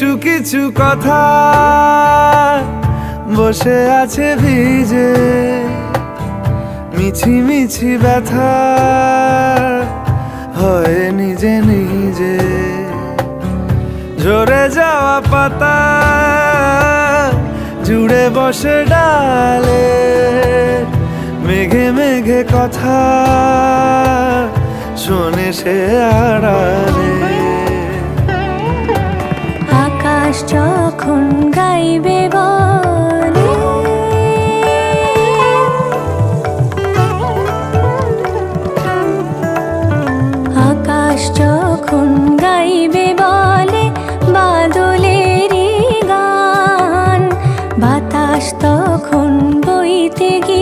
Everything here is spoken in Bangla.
কিছু কিছু কথা বসে আছে ভিজে, মিছি মিছি ব্যথা হয় নিজে নিজে। ঝরে যাওয়া পাতা জুড়ে বসে ডালে, মেঘে মেঘে কথা শোনে সে আড়ালে। আকাশ যখন গাইবে বলে, আকাশ যখন গাইবে বলে বাদলেরই গান, বাতাস তখন বইতে গিয়ে